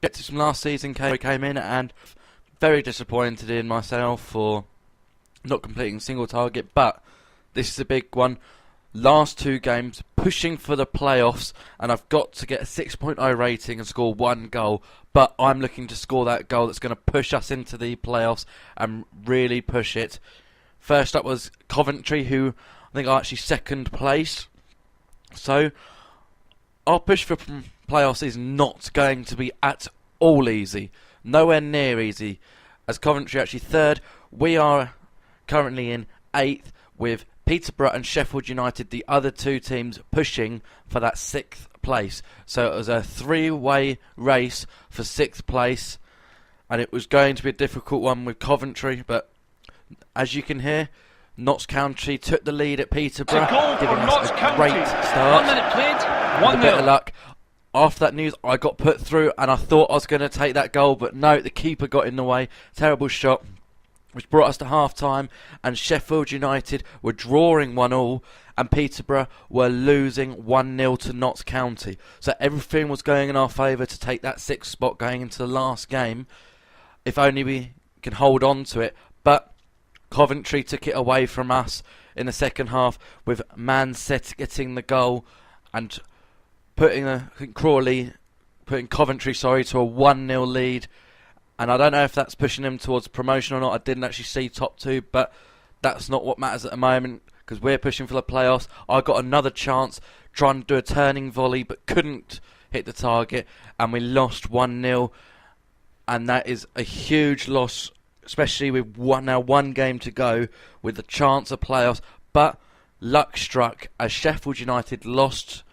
Objectives from last season came in, and very disappointed in myself for not completing a single target, but this is a big one. Last 2 games, pushing for the playoffs, and I've got to get a 6.0 rating and score 1 goal, but I'm looking to score that goal that's going to push us into the playoffs and really push it. First up was Coventry, who I think are actually 2nd place. So our push for playoffs is not going to be at all easy. Nowhere near easy. As Coventry are actually 3rd, we are currently in 8th with Peterborough and Sheffield United, the other 2 teams, pushing for that 6th place. So it was a 3-way race for 6th place, and it was going to be a difficult one with Coventry, but as you can hear, Notts County took the lead at Peterborough, giving us a great start. 1 minute played, 1-0. A bit of luck. After that news, I got put through, and I thought I was going to take that goal, but no, the keeper got in the way. Terrible shot, which brought us to half-time, and Sheffield United were drawing 1-1, and Peterborough were losing 1-0 to Notts County. So everything was going in our favour to take that 6th spot going into the last game, if only we can hold on to it. But Coventry took it away from us in the second half, with Manset getting the goal and putting Crawley to a 1-0 lead. And I don't know if that's pushing him towards promotion or not. I didn't actually see top 2, but that's not what matters at the moment, because we're pushing for the playoffs. I got another chance trying to do a turning volley, but couldn't hit the target, and we lost 1-0. And that is a huge loss, especially with now 1 game to go with the chance of playoffs. But luck struck as Sheffield United lost,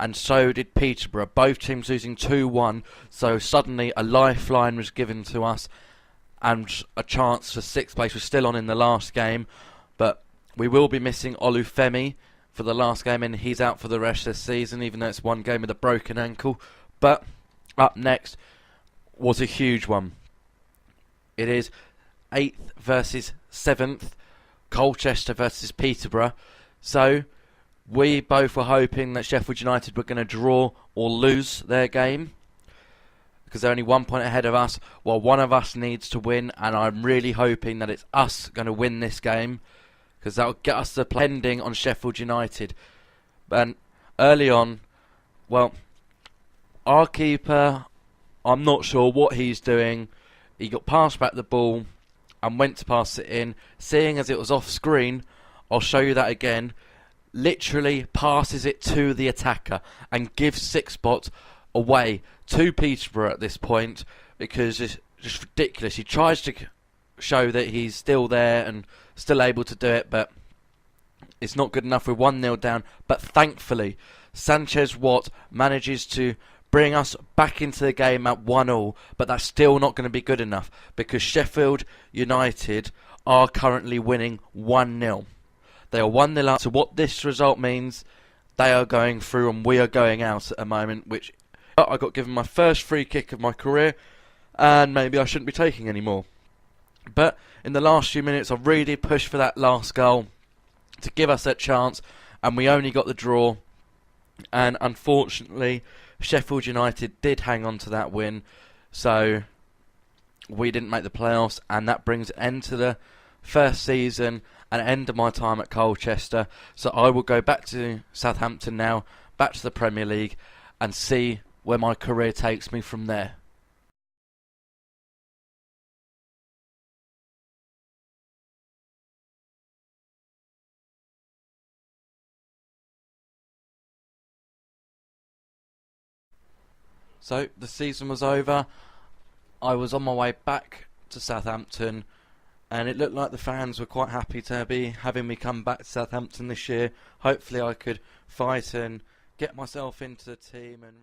and so did Peterborough, both teams losing 2-1, so suddenly a lifeline was given to us, and a chance for 6th place was still on in the last game. But we will be missing Olufemi for the last game, and he's out for the rest of the season, even though it's 1 game with a broken ankle. But up next was a huge one. It is 8th versus 7th, Colchester versus Peterborough. So we both were hoping that Sheffield United were going to draw or lose their game, because they're only 1 point ahead of us. Well, one of us needs to win, and I'm really hoping that it's us going to win this game, because that will get us the pending on Sheffield United. And early on, well, our keeper, I'm not sure what he's doing. He got passed back the ball and went to pass it in. Seeing as it was off screen, I'll show you that again. Literally passes it to the attacker and gives 6 spots away to Peterborough at this point, because it's just ridiculous. He tries to show that he's still there and still able to do it, but it's not good enough. We're 1-0 down, but thankfully Sanchez Watt manages to bring us back into the game at 1-1, but that's still not going to be good enough, because Sheffield United are currently winning 1-0. They are 1-0 up. So what this result means, they are going through and we are going out at the moment, which I got given my first free kick of my career, and maybe I shouldn't be taking any more. But in the last few minutes, I really pushed for that last goal to give us that chance, and we only got the draw. And unfortunately, Sheffield United did hang on to that win, so we didn't make the playoffs, and that brings an end to the first season and end of my time at Colchester. So I will go back to Southampton now, back to the Premier League, and see where my career takes me from there. So the season was over. I was on my way back to Southampton, and it looked like the fans were quite happy to be having me come back to Southampton this year. Hopefully I could fight and get myself into the team and